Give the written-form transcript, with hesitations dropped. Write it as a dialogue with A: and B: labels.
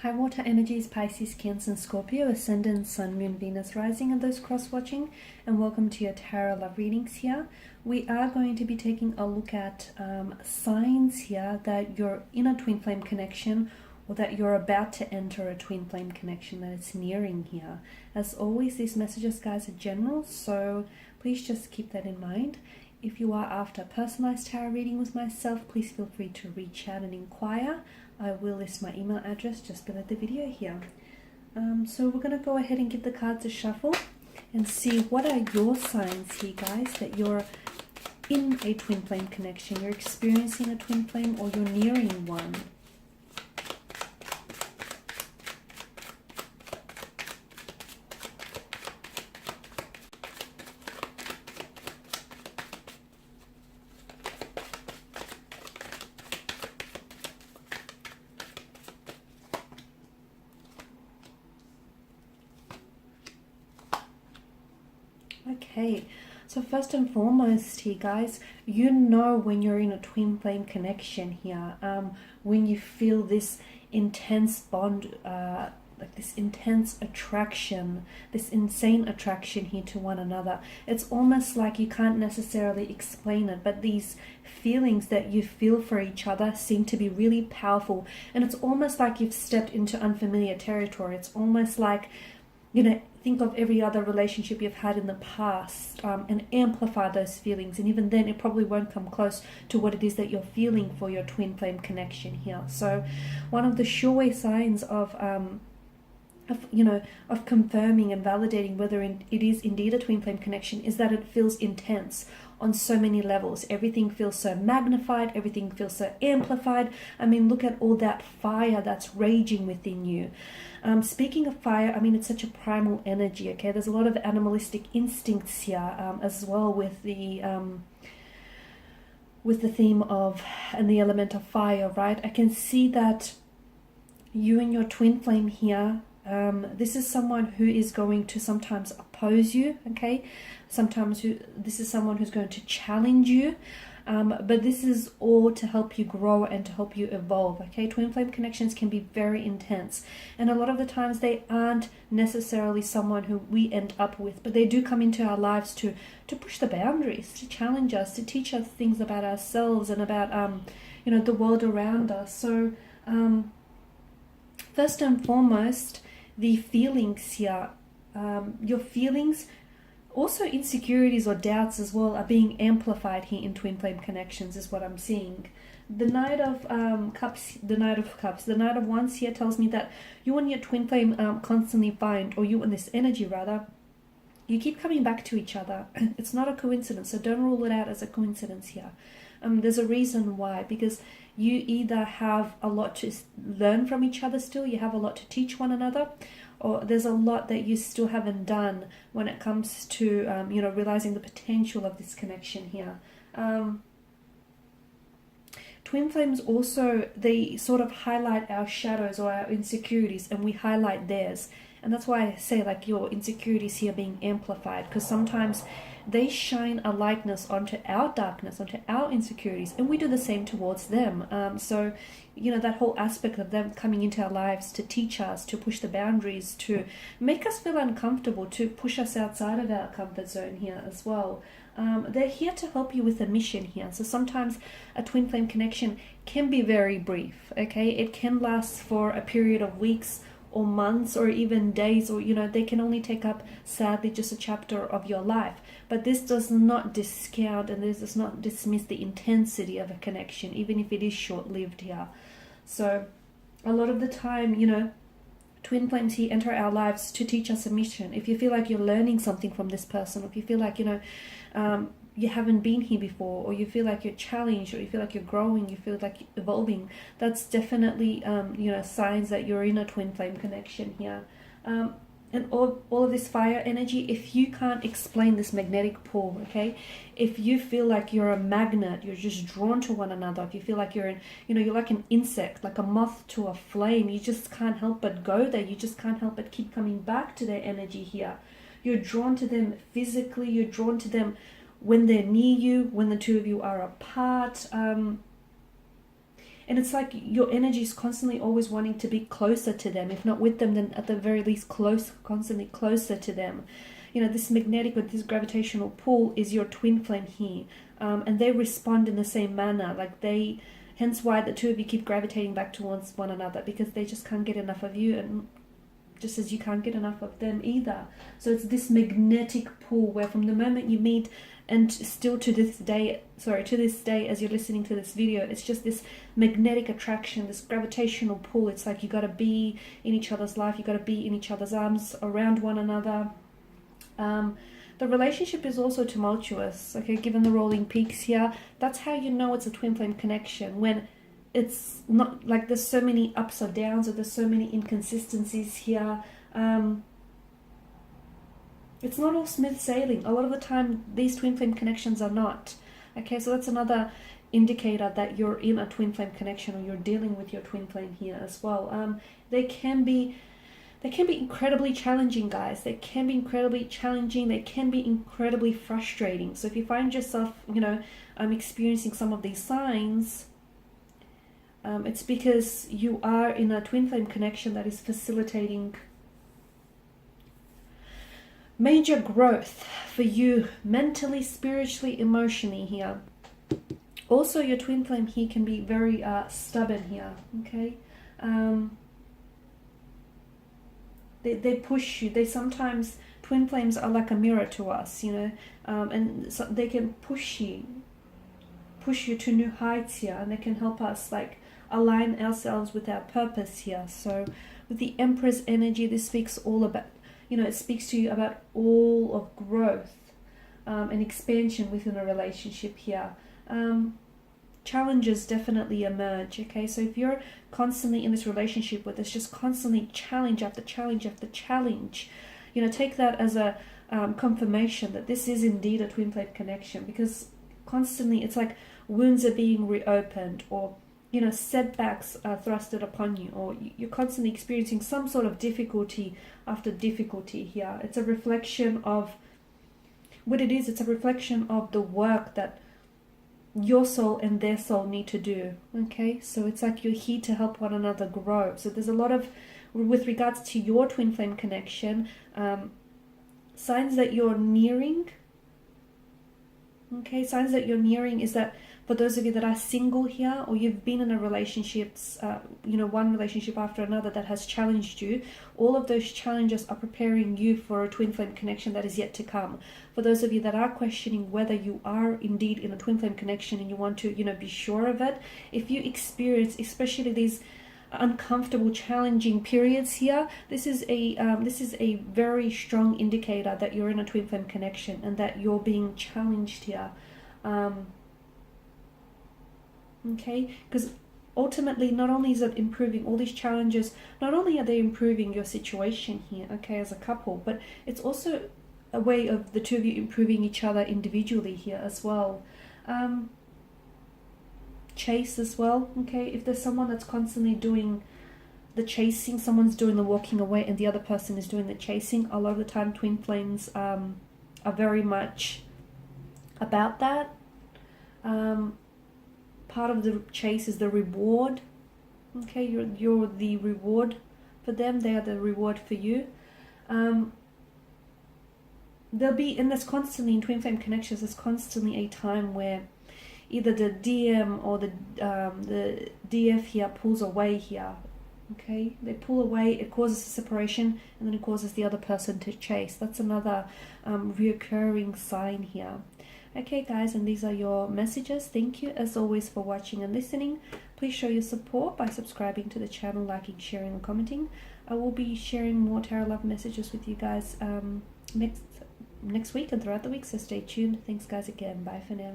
A: High water energies, Pisces, Cancer, and Scorpio, Ascendant, Sun, Moon, Venus, Rising, and those cross-watching. And welcome to your Tarot Love readings here. We are going to be taking a look at signs here that you're in a twin flame connection, or that you're about to enter a twin flame connection, that it's nearing here. As always, these messages, guys, are general, so please just keep that in mind. If you are after a personalized tarot reading with myself, please feel free to reach out and inquire. I will list my email address just below the video here. So we're going to go ahead and give the cards a shuffle and see what are your signs here, guys, that you're in a twin flame connection, you're experiencing a twin flame, or you're nearing one. Okay, so first and foremost here, guys, you know when you're in a twin flame connection here, when you feel this intense bond, like this intense attraction, this insane attraction here to one another. It's almost like you can't necessarily explain it, but these feelings that you feel for each other seem to be really powerful, and it's almost like you've stepped into unfamiliar territory. It's almost like, you know, think of every other relationship you've had in the past and amplify those feelings. And even then, it probably won't come close to what it is that you're feeling for your twin flame connection here. So one of the sure signs of confirming and validating whether it is indeed a twin flame connection is that it feels intense on so many levels. Everything feels so magnified, everything feels so amplified. I mean, look at all that fire that's raging within you. Speaking of fire, I mean, it's such a primal energy, okay? There's a lot of animalistic instincts here, as well with the theme of and the element of fire, right? I can see that you and your twin flame here, this is someone who is going to sometimes oppose you, okay? Sometimes this is someone who's going to challenge you. But this is all to help you grow and to help you evolve, okay? Twin flame connections can be very intense, and a lot of the times they aren't necessarily someone who we end up with, but they do come into our lives to push the boundaries, to challenge us, to teach us things about ourselves and about the world around us. So first and foremost, the feelings here, your feelings, also insecurities or doubts as well, are being amplified here in twin flame connections, is what I'm seeing. The Knight of Cups, the Knight of Wands here tells me that you and your twin flame constantly find, or you and this energy rather, you keep coming back to each other. It's not a coincidence, so don't rule it out as a coincidence here. There's a reason why, because you either have a lot to learn from each other still, you have a lot to teach one another, or there's a lot that you still haven't done when it comes to, realizing the potential of this connection here. Twin flames also, they sort of highlight our shadows or our insecurities, and we highlight theirs. And that's why I say, like, your insecurities here being amplified, because sometimes they shine a lightness onto our darkness, onto our insecurities, and we do the same towards them. So, that whole aspect of them coming into our lives to teach us, to push the boundaries, to make us feel uncomfortable, to push us outside of our comfort zone here as well. They're here to help you with a mission here. So sometimes a twin flame connection can be very brief, okay? It can last for a period of weeks or months or even days, or they can only take up, sadly, just a chapter of your life. But this does not discount, and this does not dismiss the intensity of a connection, even if it is short-lived here. So a lot of the time, twin flames here enter our lives to teach us a mission. If you feel like you're learning something from this person, or if you feel like you haven't been here before, or you feel like you're challenged, or you feel like you're growing, you feel like you're evolving, that's definitely signs that you're in a twin flame connection here. And all of this fire energy, if you can't explain this magnetic pull, okay, if you feel like you're a magnet, you're just drawn to one another, if you feel like you're you're like an insect, like a moth to a flame, you just can't help but go there, you just can't help but keep coming back to their energy here. You're drawn to them physically, you're drawn to them when they're near you, when the two of you are apart. And it's like your energy is constantly always wanting to be closer to them. If not with them, then at the very least constantly closer to them. You know, this magnetic or this gravitational pull is your twin flame here. And they respond in the same manner. Like hence why the two of you keep gravitating back towards one another, because they just can't get enough of you, and just as you can't get enough of them either. So it's this magnetic pull where from the moment you meet, and still to this day as you're listening to this video, it's just this magnetic attraction, this gravitational pull. It's like you got to be in each other's life, you got to be in each other's arms, around one another. The relationship is also tumultuous, okay, given the rolling peaks here. That's how you know it's a twin flame connection, when it's not like there's so many ups or downs, or there's so many inconsistencies here. It's not all smooth sailing. A lot of the time, these twin flame connections are not. Okay, so that's another indicator that you're in a twin flame connection, or you're dealing with your twin flame here as well. They can be incredibly challenging, guys. They can be incredibly challenging. They can be incredibly frustrating. So if you find yourself, experiencing some of these signs, it's because you are in a twin flame connection that is facilitating major growth for you mentally, spiritually, emotionally here. Also, your twin flame here can be very stubborn here, okay? They push you. They sometimes, twin flames are like a mirror to us, and so they can push you to new heights here, and they can help us like align ourselves with our purpose here. So with the Empress energy, this speaks all about, it speaks to you about all of growth and expansion within a relationship here. Challenges definitely emerge, okay? So if you're constantly in this relationship where there's just constantly challenge after challenge after challenge, take that as a confirmation that this is indeed a twin flame connection, because constantly it's like wounds are being reopened, or setbacks are thrusted upon you, or you're constantly experiencing some sort of difficulty after difficulty here. It's a reflection of what it is. It's a reflection of the work that your soul and their soul need to do, okay? So it's like you're here to help one another grow. So there's a lot of, with regards to your twin flame connection, signs that you're nearing, okay? Signs that you're nearing is that for those of you that are single here, or you've been in a relationships, one relationship after another that has challenged you, all of those challenges are preparing you for a twin flame connection that is yet to come. For those of you that are questioning whether you are indeed in a twin flame connection and you want to, be sure of it, if you experience, especially these uncomfortable, challenging periods here, this is a very strong indicator that you're in a twin flame connection and that you're being challenged here. Okay, because ultimately, not only is it improving all these challenges, not only are they improving your situation here, okay, as a couple, but it's also a way of the two of you improving each other individually here as well. Chase as well, okay, if there's someone that's constantly doing the chasing, someone's doing the walking away and the other person is doing the chasing, a lot of the time twin flames are very much about that. Part of the chase is the reward, okay, you're the reward for them, they are the reward for you. There'll be, and there's constantly in twin flame connections, there's constantly a time where either the DM or the DF here pulls away here, okay, they pull away, it causes a separation, and then it causes the other person to chase. That's another reoccurring sign here. Okay guys, and these are your messages. Thank you as always for watching and listening. Please show your support by subscribing to the channel, liking, sharing and commenting. I will be sharing more tarot love messages with you guys next week and throughout the week, so stay tuned. Thanks guys again. Bye for now.